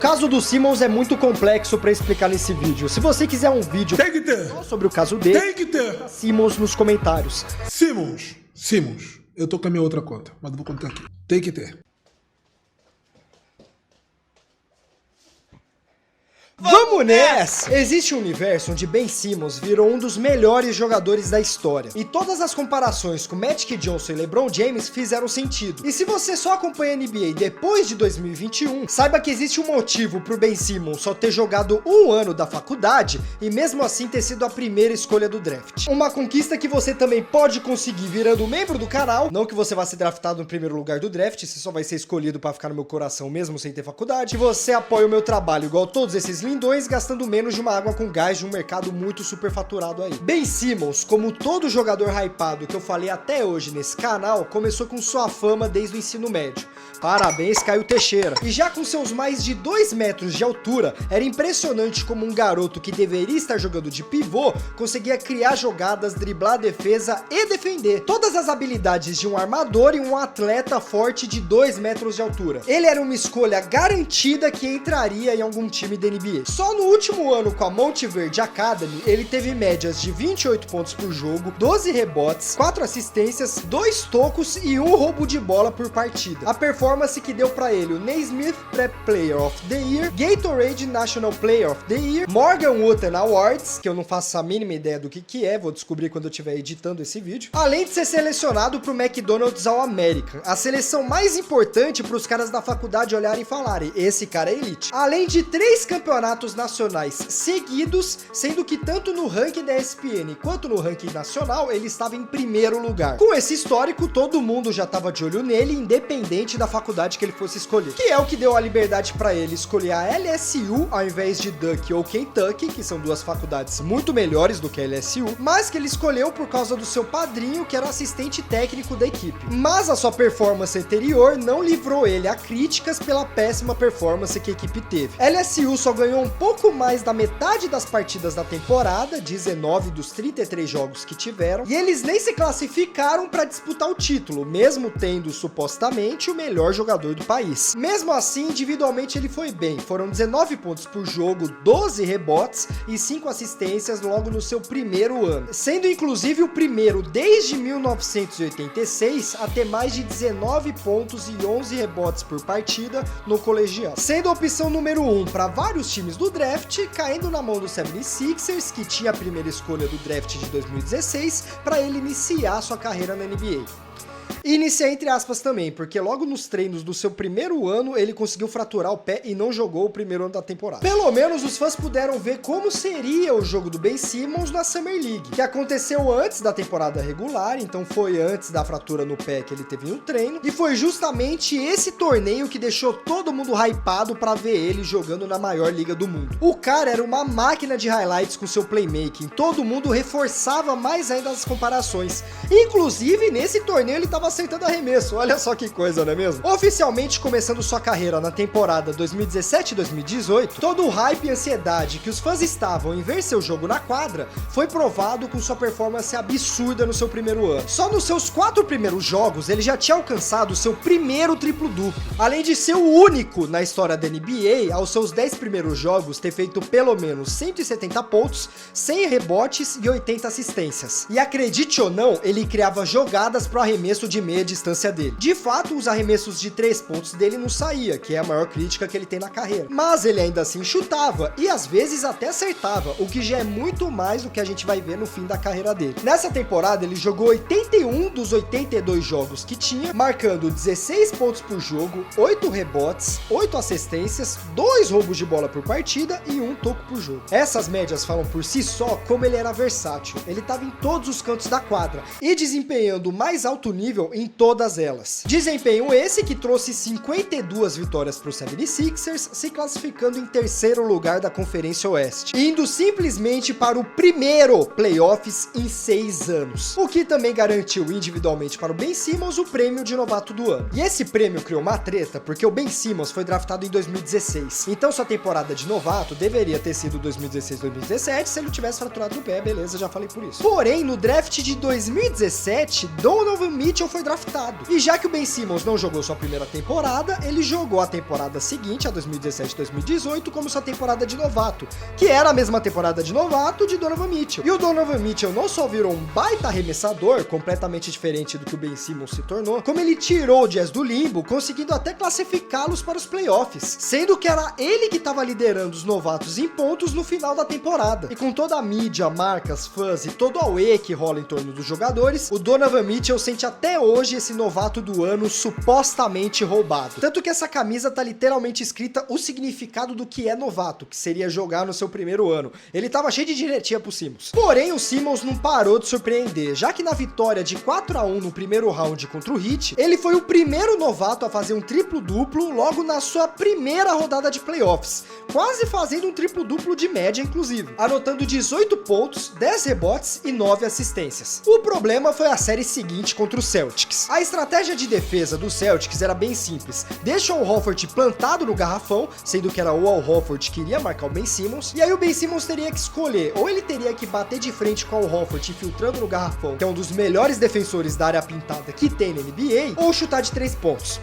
O caso do Simmons é muito complexo para explicar nesse vídeo. Se você quiser um vídeo só sobre o caso dele, tem que ter Simmons nos comentários. Simmons. Eu tô com a minha outra conta, mas eu vou contar aqui. Tem que ter. Vamos nessa! Existe um universo onde Ben Simmons virou um dos melhores jogadores da história. E todas as comparações com Magic Johnson e LeBron James fizeram sentido. E se você só acompanha a NBA depois de 2021, saiba que existe um motivo pro Ben Simmons só ter jogado um ano da faculdade e mesmo assim ter sido a primeira escolha do draft. Uma conquista que você também pode conseguir virando membro do canal. Não que você vá ser draftado no primeiro lugar do draft, você só vai ser escolhido pra ficar no meu coração mesmo sem ter faculdade. Que você apoia o meu trabalho igual todos esses lindões, gastando menos de uma água com gás de um mercado muito superfaturado aí. Ben Simmons, como todo jogador hypado que eu falei até hoje nesse canal, começou com sua fama desde o ensino médio. Parabéns, Caio Teixeira. E já com seus mais de 2 metros de altura, era impressionante como um garoto que deveria estar jogando de pivô conseguia criar jogadas, driblar a defesa e defender. Todas as habilidades de um armador e um atleta forte de 2 metros de altura. Ele era uma escolha garantida que entraria em algum time da NBA. Só no último ano com a Monte Verde Academy, ele teve médias de 28 pontos por jogo, 12 rebotes, 4 assistências, 2 tocos e 1 roubo de bola por partida. A performance que deu pra ele o Naismith Prep Player of the Year, Gatorade National Player of the Year, Morgan Wooten Awards, que eu não faço a mínima ideia do que é, vou descobrir quando eu estiver editando esse vídeo, além de ser selecionado pro McDonald's All-American, a seleção mais importante pros caras da faculdade olharem e falarem, esse cara é elite. Além de 3 campeonatos nacionais seguidos, sendo que tanto no ranking da ESPN quanto no ranking nacional, ele estava em primeiro lugar. Com esse histórico, todo mundo já estava de olho nele, independente da faculdade que ele fosse escolher. Que é o que deu a liberdade para ele escolher a LSU ao invés de Duke ou Kentucky, que são duas faculdades muito melhores do que a LSU, mas que ele escolheu por causa do seu padrinho, que era assistente técnico da equipe. Mas a sua performance anterior não livrou ele a críticas pela péssima performance que a equipe teve. LSU só ganhou um pouco mais da metade das partidas da temporada, 19 dos 33 jogos que tiveram, e eles nem se classificaram para disputar o título, mesmo tendo supostamente o melhor jogador do país. Mesmo assim, individualmente ele foi bem, foram 19 pontos por jogo, 12 rebotes e 5 assistências logo no seu primeiro ano, sendo inclusive o primeiro desde 1986 a ter mais de 19 pontos e 11 rebotes por partida no colegial, sendo a opção número 1 para vários times do draft, caindo na mão do 76ers, que tinha a primeira escolha do draft de 2016, para ele iniciar sua carreira na NBA. Iniciar entre aspas também, porque logo nos treinos do seu primeiro ano ele conseguiu fraturar o pé e não jogou o primeiro ano da temporada. Pelo menos os fãs puderam ver como seria o jogo do Ben Simmons na Summer League, que aconteceu antes da temporada regular, então foi antes da fratura no pé que ele teve no treino, e foi justamente esse torneio que deixou todo mundo hypado pra ver ele jogando na maior liga do mundo. O cara era uma máquina de highlights com seu playmaking, todo mundo reforçava mais ainda as comparações, inclusive nesse torneio ele tava acertando arremesso, olha só que coisa, não é mesmo? Oficialmente começando sua carreira na temporada 2017-2018, todo o hype e ansiedade que os fãs estavam em ver seu jogo na quadra foi provado com sua performance absurda no seu primeiro ano. Só nos seus 4 primeiros jogos ele já tinha alcançado seu primeiro triplo-duplo, além de ser o único na história da NBA aos seus 10 primeiros jogos ter feito pelo menos 170 pontos, 100 rebotes e 80 assistências. E acredite ou não, ele criava jogadas pro arremesso de meia distância dele. De fato, os arremessos de 3 pontos dele não saía, que é a maior crítica que ele tem na carreira. Mas ele ainda assim chutava e às vezes até acertava, o que já é muito mais do que a gente vai ver no fim da carreira dele. Nessa temporada ele jogou 81 dos 82 jogos que tinha, marcando 16 pontos por jogo, 8 rebotes, 8 assistências, 2 roubos de bola por partida e 1 toco por jogo. Essas médias falam por si só como ele era versátil. Ele estava em todos os cantos da quadra e desempenhando o mais alto nível em todas elas. Desempenho esse que trouxe 52 vitórias para o 76ers, se classificando em terceiro lugar da Conferência Oeste, indo simplesmente para o primeiro playoffs em 6 anos, o que também garantiu individualmente para o Ben Simmons o prêmio de novato do ano. E esse prêmio criou uma treta porque o Ben Simmons foi draftado em 2016, então sua temporada de novato deveria ter sido 2016-2017 se ele tivesse fraturado o pé, beleza, já falei por isso. Porém, no draft de 2017, Donovan Mitchell foi foi draftado. E já que o Ben Simmons não jogou sua primeira temporada, ele jogou a temporada seguinte, a 2017-2018, como sua temporada de novato, que era a mesma temporada de novato de Donovan Mitchell. E o Donovan Mitchell não só virou um baita arremessador, completamente diferente do que o Ben Simmons se tornou, como ele tirou o Jazz do limbo, conseguindo até classificá-los para os playoffs, sendo que era ele que estava liderando os novatos em pontos no final da temporada. E com toda a mídia, marcas, fãs e todo o auê que rola em torno dos jogadores, o Donovan Mitchell sente até hoje esse novato do ano supostamente roubado. Tanto que essa camisa tá literalmente escrita o significado do que é novato, que seria jogar no seu primeiro ano. Ele tava cheio de direitinha pro Simmons. Porém, o Simmons não parou de surpreender, já que na vitória de 4-1 no primeiro round contra o Heat, ele foi o primeiro novato a fazer um triplo-duplo logo na sua primeira rodada de playoffs, quase fazendo um triplo-duplo de média, inclusive, anotando 18 pontos, 10 rebotes e 9 assistências. O problema foi a série seguinte contra o Celtics. A estratégia de defesa do Celtics era bem simples: deixa o Al Horford plantado no garrafão, sendo que era o Al Horford que iria marcar o Ben Simmons, e aí o Ben Simmons teria que escolher, ou ele teria que bater de frente com o Al Horford infiltrando no garrafão, que é um dos melhores defensores da área pintada que tem na NBA, ou chutar de 3 pontos.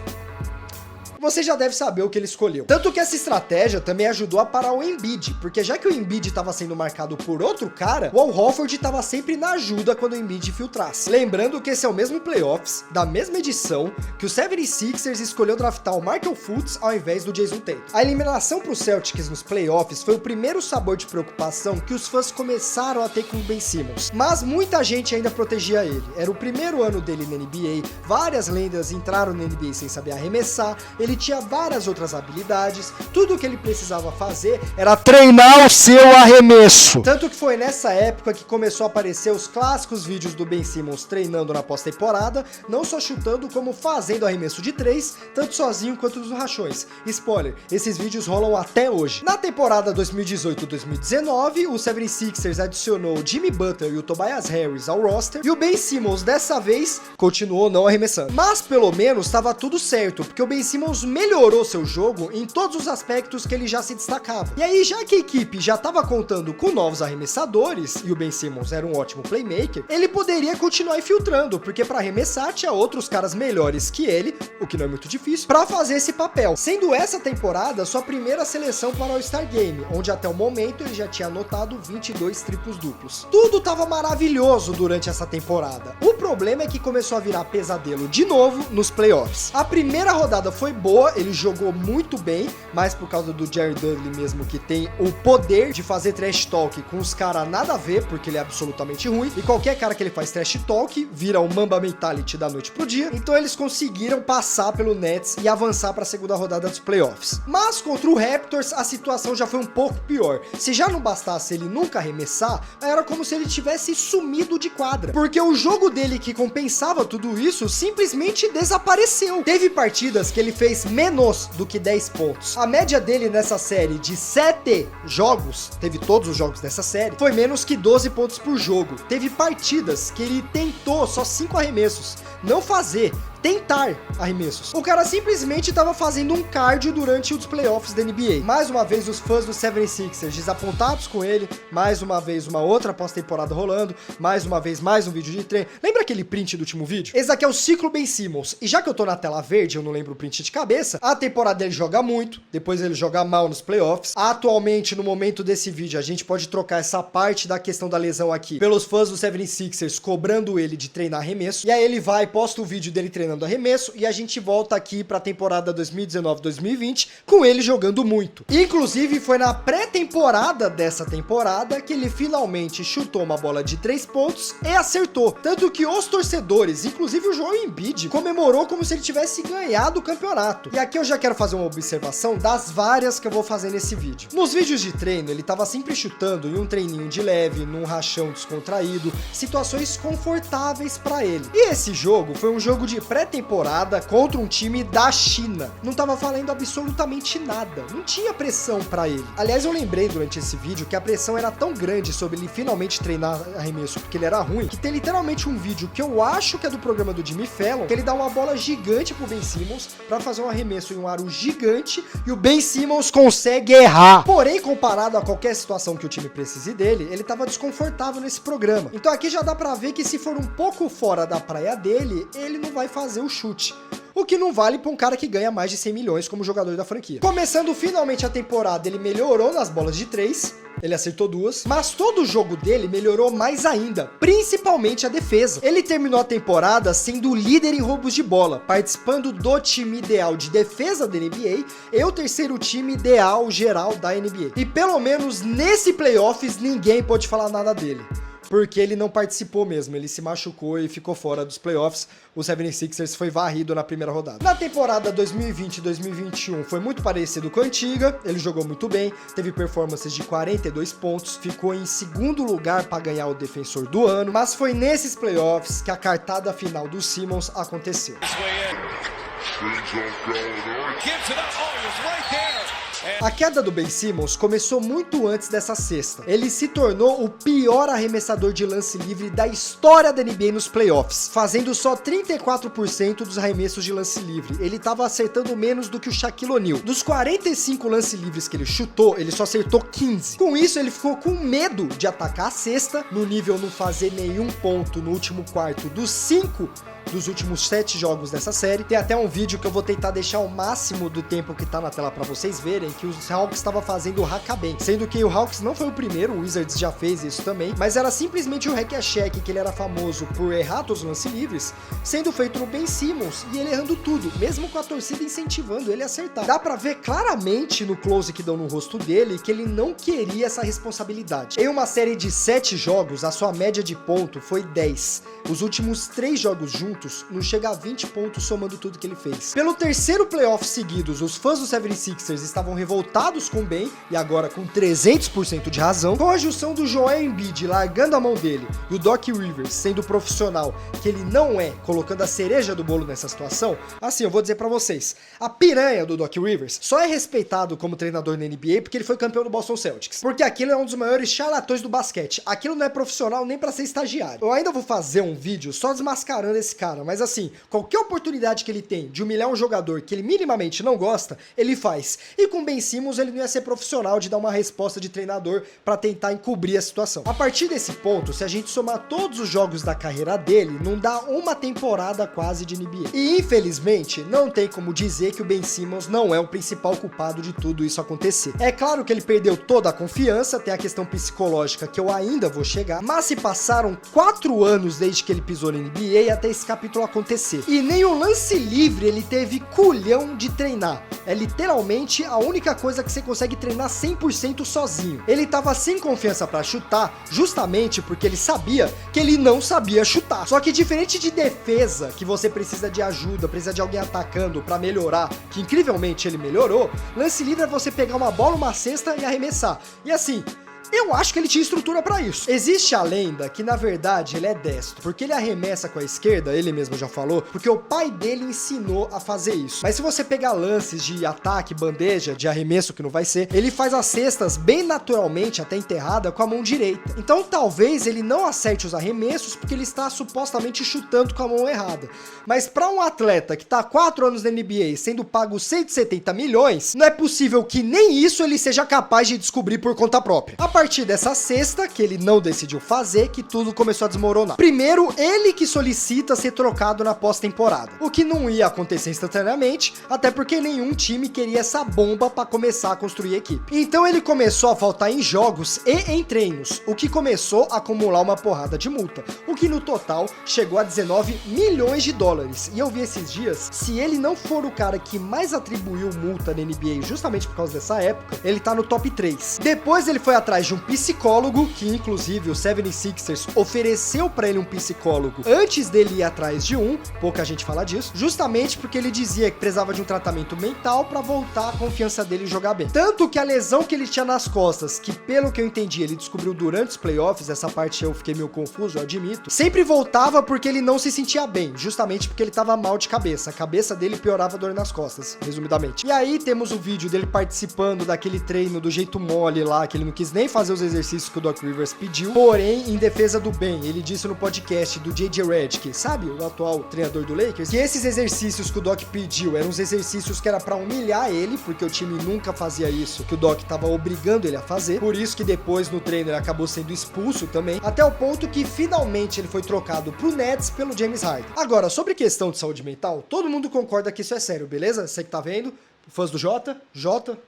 Você já deve saber o que ele escolheu. Tanto que essa estratégia também ajudou a parar o Embiid, porque já que o Embiid estava sendo marcado por outro cara, o Al Horford estava sempre na ajuda quando o Embiid filtrasse. Lembrando que esse é o mesmo playoffs, da mesma edição, que o 76ers escolheu draftar o Markelle Fultz ao invés do Jason Tatum. A eliminação para os Celtics nos playoffs foi o primeiro sabor de preocupação que os fãs começaram a ter com o Ben Simmons, mas muita gente ainda protegia ele. Era o primeiro ano dele na NBA, várias lendas entraram na NBA sem saber arremessar, ele tinha várias outras habilidades, tudo o que ele precisava fazer era treinar o seu arremesso. Tanto que foi nessa época que começou a aparecer os clássicos vídeos do Ben Simmons treinando na pós-temporada, não só chutando como fazendo arremesso de 3, tanto sozinho quanto nos rachões. Spoiler, esses vídeos rolam até hoje. Na temporada 2018-2019, o 76ers adicionou o Jimmy Butler e o Tobias Harris ao roster, e o Ben Simmons dessa vez continuou não arremessando. Mas pelo menos estava tudo certo, porque o Ben Simmons melhorou seu jogo em todos os aspectos que ele já se destacava. E aí, já que a equipe já estava contando com novos arremessadores, e o Ben Simmons era um ótimo playmaker, ele poderia continuar infiltrando, porque para arremessar tinha outros caras melhores que ele, o que não é muito difícil, para fazer esse papel. Sendo essa temporada sua primeira seleção para o All-Star Game, onde até o momento ele já tinha anotado 22 triplos duplos. Tudo estava maravilhoso durante essa temporada. O problema é que começou a virar pesadelo de novo nos playoffs. A primeira rodada foi boa, ele jogou muito bem, mas por causa do Jerry Dudley mesmo, que tem o poder de fazer trash talk com os caras nada a ver, porque ele é absolutamente ruim, e qualquer cara que ele faz trash talk vira o Mamba Mentality da noite pro dia. Então eles conseguiram passar pelo Nets e avançar para a segunda rodada dos playoffs. Mas contra o Raptors a situação já foi um pouco pior. Se já não bastasse ele nunca arremessar, era como se ele tivesse sumido de quadra, porque o jogo dele que compensava tudo isso simplesmente desapareceu. Teve partidas que ele fez menos do que 10 pontos. A média dele nessa série de 7 jogos, teve todos os jogos dessa série, foi menos que 12 pontos por jogo. Teve partidas que ele tentou só 5 arremessos, não fazer, tentar arremessos. O cara simplesmente estava fazendo um cardio durante os playoffs da NBA. Mais uma vez os fãs do 76ers desapontados com ele, mais uma vez uma outra pós-temporada rolando, mais uma vez mais um vídeo de treino. Lembra aquele print do último vídeo? Esse aqui é o ciclo Ben Simmons, e já que eu tô na tela verde, eu não lembro o print de cabeça, a temporada dele joga muito, depois ele joga mal nos playoffs. Atualmente, no momento desse vídeo, a gente pode trocar essa parte da questão da lesão aqui pelos fãs do 76ers cobrando ele de treinar arremesso, e aí ele vai, posta o vídeo dele treinando arremesso, e a gente volta aqui pra temporada 2019-2020 com ele jogando muito. Inclusive foi na pré-temporada dessa temporada que ele finalmente chutou uma bola de 3 pontos e acertou, tanto que os torcedores, inclusive o Joel Embiid, comemorou como se ele tivesse ganhado o campeonato. E aqui eu já quero fazer uma observação das várias que eu vou fazer nesse vídeo. Nos vídeos de treino ele tava sempre chutando em um treininho de leve, num rachão descontraído, situações confortáveis pra ele. E esse jogo foi um jogo de pré-temporada contra um time da China. Não tava valendo absolutamente nada, não tinha pressão pra ele. Aliás, eu lembrei durante esse vídeo que a pressão era tão grande sobre ele finalmente treinar arremesso porque ele era ruim, que tem literalmente um vídeo que eu acho que é do programa do Jimmy Fallon, que ele dá uma bola gigante pro Ben Simmons pra fazer um arremesso em um aro gigante e o Ben Simmons consegue errar. Porém, comparado a qualquer situação que o time precise dele, ele tava desconfortável nesse programa. Então aqui já dá pra ver que se for um pouco fora da praia dele, ele não vai fazer o chute. O que não vale pra um cara que ganha mais de 100 milhões como jogador da franquia. Começando finalmente a temporada, ele melhorou nas bolas de 3, ele acertou 2, mas todo o jogo dele melhorou mais ainda, principalmente a defesa. Ele terminou a temporada sendo o líder em roubos de bola, participando do time ideal de defesa da NBA e o terceiro time ideal geral da NBA. E pelo menos nesse playoffs ninguém pode falar nada dele, porque ele não participou mesmo, ele se machucou e ficou fora dos playoffs. O 76ers foi varrido na primeira rodada. Na temporada 2020-2021 foi muito parecido com a antiga, ele jogou muito bem, teve performances de 42 pontos, ficou em segundo lugar para ganhar o defensor do ano, mas foi nesses playoffs que a cartada final do Simmons aconteceu. A queda do Ben Simmons começou muito antes dessa sexta. Ele se tornou o pior arremessador de lance livre da história da NBA nos playoffs, fazendo só 34% dos arremessos de lance livre. Ele estava acertando menos do que o Shaquille O'Neal. Dos 45 lance livres que ele chutou, ele só acertou 15. Com isso, ele ficou com medo de atacar a cesta, no nível não fazer nenhum ponto no último quarto dos 5 dos últimos 7 jogos dessa série. Tem até um vídeo que eu vou tentar deixar o máximo do tempo que tá na tela pra vocês verem, que os Hawks estava fazendo o Hack-a-Ben, sendo que o Hawks não foi o primeiro, o Wizards já fez isso também, mas era simplesmente o Hack-a-Check, que ele era famoso por errar todos os lances livres, sendo feito no Ben Simmons, e ele errando tudo, mesmo com a torcida incentivando ele a acertar. Dá pra ver claramente no close que dão no rosto dele que ele não queria essa responsabilidade. Em uma série de 7 jogos, a sua média de ponto foi 10. Os últimos 3 jogos juntos não chega a 20 pontos somando tudo que ele fez. Pelo terceiro playoff seguidos, os fãs do 76ers estavam revoltados com o Ben, e agora com 300% de razão. Com a junção do Joel Embiid largando a mão dele e o Doc Rivers sendo o profissional que ele não é, colocando a cereja do bolo nessa situação, assim, eu vou dizer pra vocês, a piranha do Doc Rivers só é respeitado como treinador na NBA porque ele foi campeão do Boston Celtics. Porque aquilo é um dos maiores charlatões do basquete. Aquilo não é profissional nem pra ser estagiário. Eu ainda vou fazer um vídeo só desmascarando esse cara, mas assim, qualquer oportunidade que ele tem de humilhar um jogador que ele minimamente não gosta, ele faz. E com Ben Simmons ele não ia ser profissional de dar uma resposta de treinador pra tentar encobrir a situação. A partir desse ponto, se a gente somar todos os jogos da carreira dele, não dá uma temporada quase de NBA. E infelizmente, não tem como dizer que o Ben Simmons não é o principal culpado de tudo isso acontecer. É claro que ele perdeu toda a confiança, tem a questão psicológica que eu ainda vou chegar, mas se passaram 4 anos desde que ele pisou na NBA até esse capítulo acontecer. E nem o lance livre ele teve culhão de treinar. É literalmente a única coisa que você consegue treinar 100% sozinho. Ele tava sem confiança pra chutar, justamente porque ele sabia que ele não sabia chutar. Só que diferente de defesa, que você precisa de ajuda, precisa de alguém atacando pra melhorar, que incrivelmente ele melhorou, lance livre é você pegar uma bola, uma cesta e arremessar. E assim, eu acho que ele tinha estrutura pra isso. Existe a lenda que, na verdade, ele é destro, porque ele arremessa com a esquerda, ele mesmo já falou, porque o pai dele ensinou a fazer isso. Mas se você pegar lances de ataque, bandeja, de arremesso, que não vai ser, ele faz as cestas bem naturalmente, até enterrada, com a mão direita. Então, talvez ele não acerte os arremessos, porque ele está supostamente chutando com a mão errada. Mas pra um atleta que tá há 4 anos na NBA, sendo pago 170 milhões, não é possível que nem isso ele seja capaz de descobrir por conta própria. A partir dessa sexta, que ele não decidiu fazer, que tudo começou a desmoronar. Primeiro, ele que solicita ser trocado na pós-temporada, o que não ia acontecer instantaneamente, até porque nenhum time queria essa bomba para começar a construir equipe. Então ele começou a faltar em jogos e em treinos, o que começou a acumular uma porrada de multa, o que no total chegou a 19 milhões de dólares. E eu vi esses dias, se ele não for o cara que mais atribuiu multa na NBA justamente por causa dessa época, ele tá no top 3. Depois ele foi atrás atrás de um psicólogo, que inclusive o 76ers ofereceu pra ele um psicólogo antes dele ir atrás de um, pouca gente fala disso, justamente porque ele dizia que precisava de um tratamento mental pra voltar a confiança dele e jogar bem. Tanto que a lesão que ele tinha nas costas, que pelo que eu entendi, ele descobriu durante os playoffs, essa parte eu fiquei meio confuso, eu admito, sempre voltava porque ele não se sentia bem, justamente porque ele tava mal de cabeça. A cabeça dele piorava a dor nas costas, resumidamente. E aí temos o vídeo dele participando daquele treino do jeito mole lá, que ele não quis nem fazer os exercícios que o Doc Rivers pediu, porém, em defesa do bem, ele disse no podcast do J.J. Redick, sabe, o atual treinador do Lakers, que esses exercícios que o Doc pediu eram os exercícios que era pra humilhar ele, porque o time nunca fazia isso, que o Doc tava obrigando ele a fazer, por isso que depois no treino ele acabou sendo expulso também, até o ponto que finalmente ele foi trocado pro Nets pelo James Harden. Agora, sobre questão de saúde mental, todo mundo concorda que isso é sério, beleza? Você que tá vendo, fãs do Jota,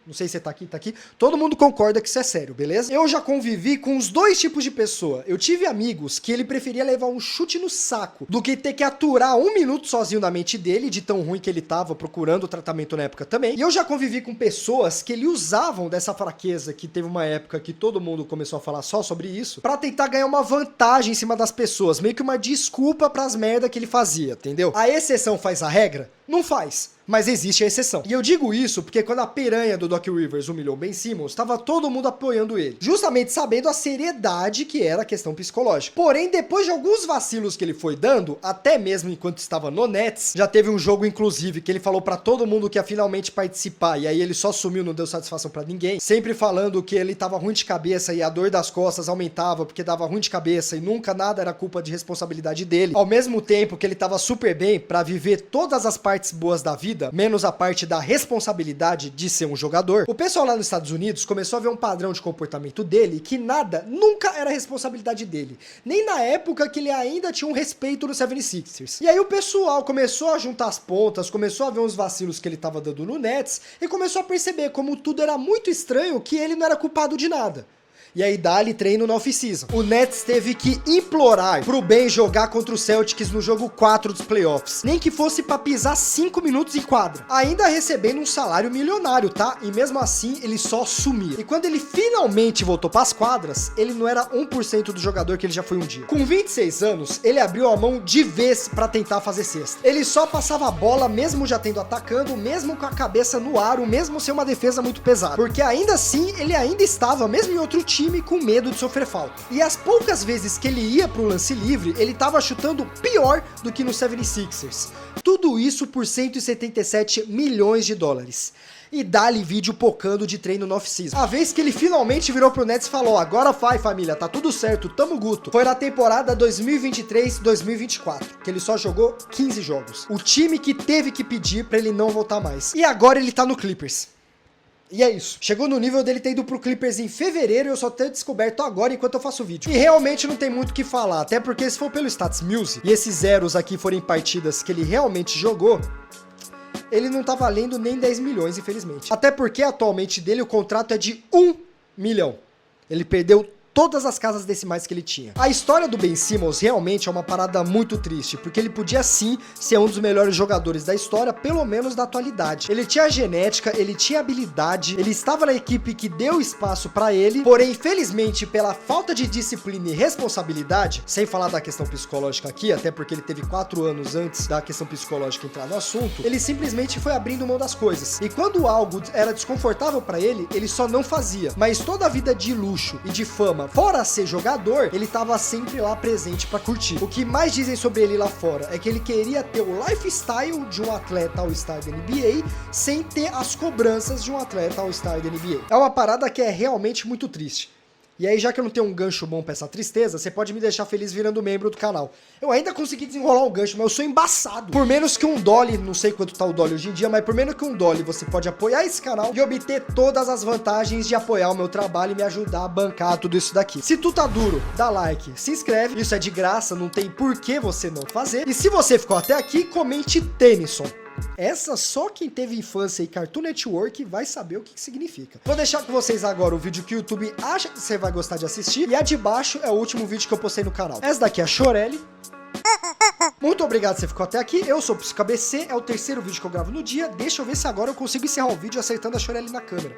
não sei se você tá aqui, todo mundo concorda que isso é sério, beleza? Eu já convivi com os dois tipos de pessoa. Eu tive amigos que ele preferia levar um chute no saco do que ter que aturar 1 minuto sozinho na mente dele, de tão ruim que ele tava procurando tratamento na época também. E eu já convivi com pessoas que ele usavam dessa fraqueza, que teve uma época que todo mundo começou a falar só sobre isso, pra tentar ganhar uma vantagem em cima das pessoas, meio que uma desculpa pras merda que ele fazia, entendeu? A exceção faz a regra? Não faz. Mas existe a exceção. E eu digo isso porque quando a piranha do Doc Rivers humilhou Ben Simmons, tava todo mundo apoiando ele, justamente sabendo a seriedade que era a questão psicológica. Porém, depois de alguns vacilos que ele foi dando, até mesmo enquanto estava no Nets, já teve um jogo inclusive que ele falou pra todo mundo que ia finalmente participar, e aí ele só sumiu, não deu satisfação pra ninguém, sempre falando que ele tava ruim de cabeça e a dor das costas aumentava porque dava ruim de cabeça e nunca nada era culpa de responsabilidade dele, ao mesmo tempo que ele tava super bem pra viver todas as partes boas da vida, menos a parte da responsabilidade de ser um jogador. O pessoal lá nos Estados Unidos começou a ver um padrão de comportamento dele que nada, nunca era responsabilidade dele. Nem na época que ele ainda tinha um respeito no 76ers. E aí o pessoal começou a juntar as pontas, começou a ver uns vacilos que ele tava dando no Nets e começou a perceber como tudo era muito estranho, que ele não era culpado de nada. E aí dá-lhe treino na off-season. O Nets teve que implorar pro Ben jogar contra o Celtics no jogo 4 dos playoffs. Nem que fosse pra pisar 5 minutos em quadra. Ainda recebendo um salário milionário, tá? E mesmo assim, ele só sumia. E quando ele finalmente voltou pras quadras, ele não era 1% do jogador que ele já foi um dia. Com 26 anos, ele abriu a mão de vez pra tentar fazer cesta. Ele só passava a bola, mesmo já tendo atacando, mesmo com a cabeça no aro, mesmo sem uma defesa muito pesada. Porque ainda assim, ele ainda estava, mesmo em outro time, com medo de sofrer falta. E as poucas vezes que ele ia pro lance livre, ele tava chutando pior do que no 76ers. Tudo isso por 177 milhões de dólares. E dá-lhe vídeo pocando de treino no off-season. A vez que ele finalmente virou pro Nets e falou: agora vai, família, tá tudo certo, tamo guto. Foi na temporada 2023-2024, que ele só jogou 15 jogos. O time que teve que pedir pra ele não voltar mais. E agora ele tá no Clippers. E é isso. Chegou no nível dele ter ido pro Clippers em fevereiro e eu só tenho descoberto agora enquanto eu faço o vídeo. E realmente não tem muito o que falar, até porque se for pelo Stats Music e esses zeros aqui forem partidas que ele realmente jogou, ele não tá valendo nem 10 milhões, infelizmente. Até porque atualmente dele o contrato é de 1 milhão. Ele perdeu todas as casas decimais que ele tinha. A história do Ben Simmons realmente é uma parada muito triste, porque ele podia sim ser um dos melhores jogadores da história, pelo menos da atualidade. Ele tinha a genética, ele tinha habilidade, ele estava na equipe que deu espaço pra ele, porém, infelizmente, pela falta de disciplina e responsabilidade, sem falar da questão psicológica aqui, até porque ele teve 4 anos antes da questão psicológica entrar no assunto, ele simplesmente foi abrindo mão das coisas. E quando algo era desconfortável pra ele, ele só não fazia. Mas toda a vida de luxo e de fama, fora ser jogador, ele tava sempre lá presente pra curtir. O que mais dizem sobre ele lá fora é que ele queria ter o lifestyle de um atleta All-Star da NBA sem ter as cobranças de um atleta All-Star da NBA. É uma parada que é realmente muito triste. E aí, já que eu não tenho um gancho bom pra essa tristeza, você pode me deixar feliz virando membro do canal. Eu ainda consegui desenrolar um gancho, mas eu sou embaçado. Por menos que um dolly, não sei quanto tá o dolly hoje em dia, mas por menos que um dolly, você pode apoiar esse canal e obter todas as vantagens de apoiar o meu trabalho e me ajudar a bancar tudo isso daqui. Se tu tá duro, dá like, se inscreve, isso é de graça, não tem por que você não fazer. E se você ficou até aqui, comente Tennyson. Essa só quem teve infância e Cartoon Network vai saber o que significa. Vou deixar com vocês agora o vídeo que o YouTube acha que você vai gostar de assistir. E a de baixo é o último vídeo que eu postei no canal. Essa daqui é a Chorelli. Muito obrigado se você ficou até aqui. Eu sou o PsicoABC, é o terceiro vídeo que eu gravo no dia. Deixa eu ver se agora eu consigo encerrar o vídeo acertando a Chorelli na câmera.